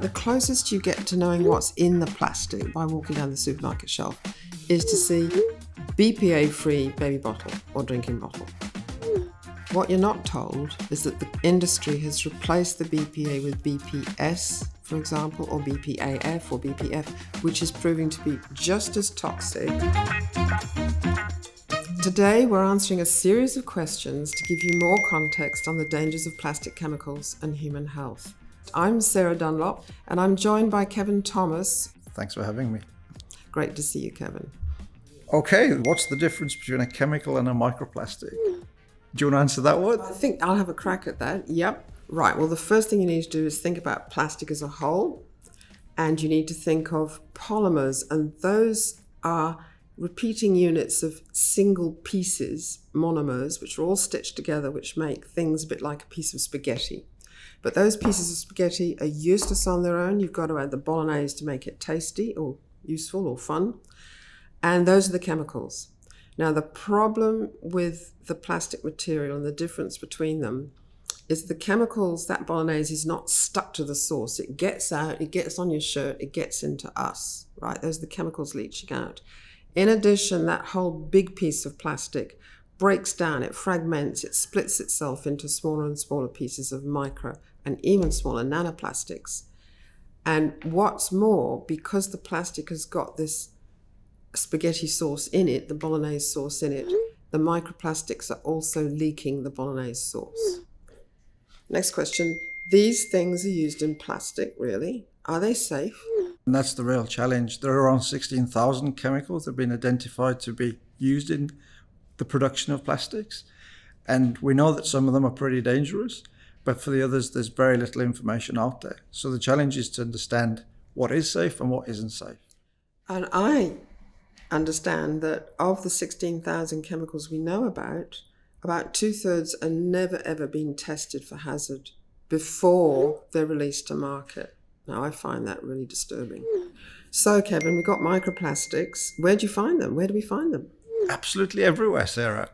The closest you get to knowing what's in the plastic by walking down the supermarket shelf is to see BPA-free baby bottle or drinking bottle. What you're not told is that the industry has replaced the BPA with BPS, for example, or BPAF or BPF, which is proving to be just as toxic. Today, we're answering a series of questions to give you more context on the dangers of plastic chemicals and human health. I'm Sarah Dunlop, and I'm joined by Kevin Thomas. Thanks for having me. Great to see you, Kevin. Okay, what's the difference between a chemical and a microplastic? Do you want to answer that one? I think I'll have a crack at that. Yep. Right. Well, the first thing you need to do is think about plastic as a whole, and you need to think of polymers, and those are repeating units of single pieces, monomers, which are all stitched together, which make things a bit like a piece of spaghetti. But those pieces of spaghetti are useless on their own. You've got to add the bolognese to make it tasty or useful or fun. And those are the chemicals. Now, the problem with the plastic material and the difference between them is the chemicals, that bolognese is not stuck to the sauce. It gets out, it gets on your shirt, it gets into us, right? Those are the chemicals leaching out. In addition, that whole big piece of plastic breaks down, it fragments, it splits itself into smaller and smaller pieces of micro and even smaller nanoplastics. And what's more, because the plastic has got this spaghetti sauce in it, the bolognese sauce in it, the microplastics are also leaking the bolognese sauce. Next question. These things are used in plastic, really. Are they safe? And that's the real challenge. There are around 16,000 chemicals that have been identified to be used in the production of plastics. And we know that some of them are pretty dangerous, but for the others, there's very little information out there. So the challenge is to understand what is safe and what isn't safe. And I understand that of the 16,000 chemicals we know about 2/3 are never ever been tested for hazard before they're released to market. Now, I find that really disturbing. So, Kevin, we've got microplastics. Where do you find them? Where do we find them? Absolutely everywhere, Sarah.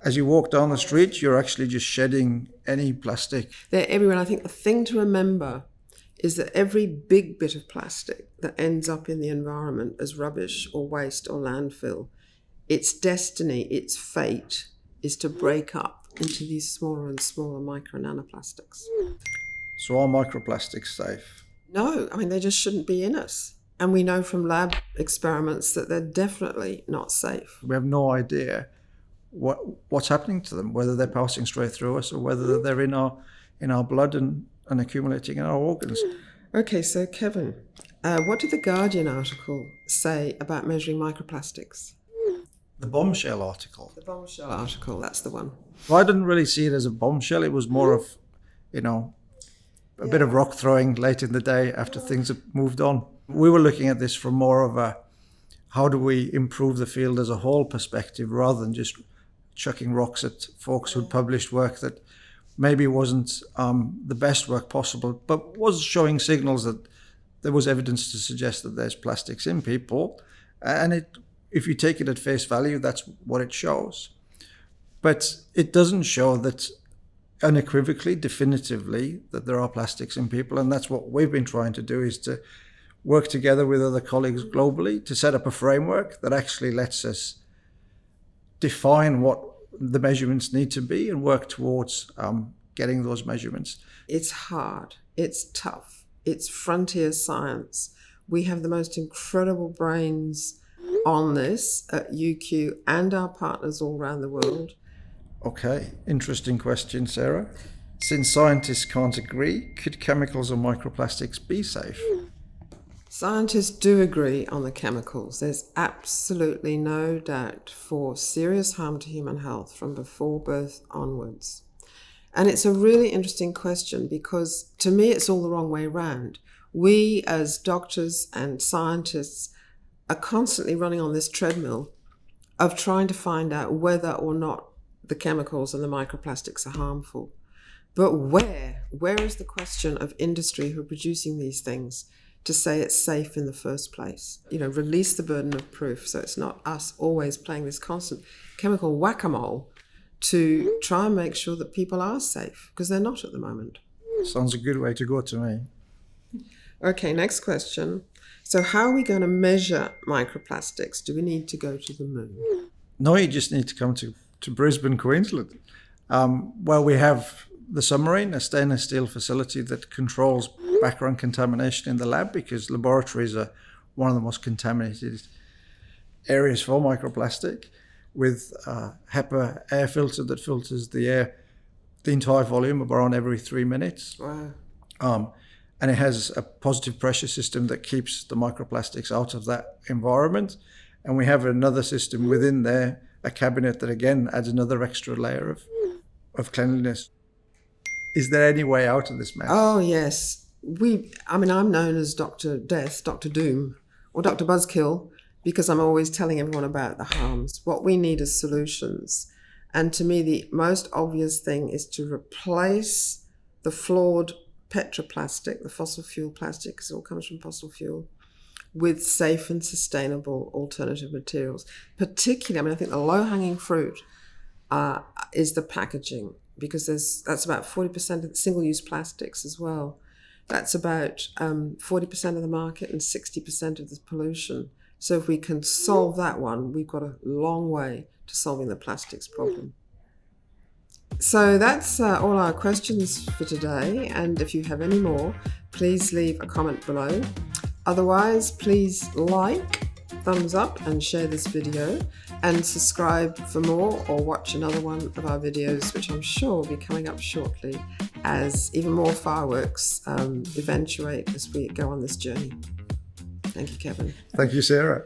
As you walk down the street, you're actually just shedding any plastic. They're everywhere. And I think the thing to remember is that every big bit of plastic that ends up in the environment as rubbish or waste or landfill, its destiny, its fate is to break up into these smaller and smaller micro nanoplastics. So are microplastics safe? No, I mean, they just shouldn't be in us. And we know from lab experiments that they're definitely not safe. We have no idea what's happening to them, whether they're passing straight through us or whether they're in our blood and accumulating in our organs. Okay, so Kevin, what did the Guardian article say about measuring microplastics? The bombshell article. The bombshell article, that's the one. Well, I didn't really see it as a bombshell. It was more of, a bit of rock throwing late in the day after things have moved on. We were looking at this from more of a how do we improve the field as a whole perspective rather than just chucking rocks at folks who'd published work that maybe wasn't the best work possible, but was showing signals that there was evidence to suggest that there's plastics in people. And if you take it at face value, that's what it shows. But it doesn't show that unequivocally, definitively, that there are plastics in people. And that's what we've been trying to do, is to work together with other colleagues globally to set up a framework that actually lets us define what the measurements need to be and work towards getting those measurements. It's hard. It's tough. It's frontier science. We have the most incredible brains on this at UQ and our partners all around the world. Okay, interesting question, Sarah. Since scientists can't agree, could chemicals or microplastics be safe? Scientists do agree on the chemicals. There's absolutely no doubt for serious harm to human health from before birth onwards. And it's a really interesting question because to me it's all the wrong way around. We as doctors and scientists are constantly running on this treadmill of trying to find out whether or not the chemicals and the microplastics are harmful. But where is the question of industry who are producing these things to say it's safe in the first place? Release the burden of proof so it's not us always playing this constant chemical whack-a-mole to try and make sure that people are safe, because they're not at the moment. Sounds a good way to go to me. Okay, next question. So how are we going to measure microplastics? Do we need to go to the moon? No, you just need to come to Brisbane, Queensland, where we have the submarine, a stainless steel facility that controls background contamination in the lab, because laboratories are one of the most contaminated areas for microplastic, with a HEPA air filter that filters the air, the entire volume of around every 3 minutes. Wow. And it has a positive pressure system that keeps the microplastics out of that environment. And we have another system within there, a cabinet that again adds another extra layer of cleanliness. Is there any way out of this mess? Oh, yes. I'm known as Dr. Death, Dr. Doom, or Dr. Buzzkill, because I'm always telling everyone about the harms. What we need is solutions. And to me, the most obvious thing is to replace the flawed petroplastic, the fossil fuel plastic, because it all comes from fossil fuel, with safe and sustainable alternative materials. Particularly, I think the low-hanging fruit is the packaging, because that's about 40% of the single-use plastics as well. That's about 40% of the market and 60% of the pollution. So if we can solve that one, we've got a long way to solving the plastics problem. So that's all our questions for today. And if you have any more, please leave a comment below. Otherwise, please like, thumbs up, and share this video, and subscribe for more, or watch another one of our videos, which I'm sure will be coming up shortly as even more fireworks eventuate as we go on this journey. Thank you, Kevin. Thank you, Sarah.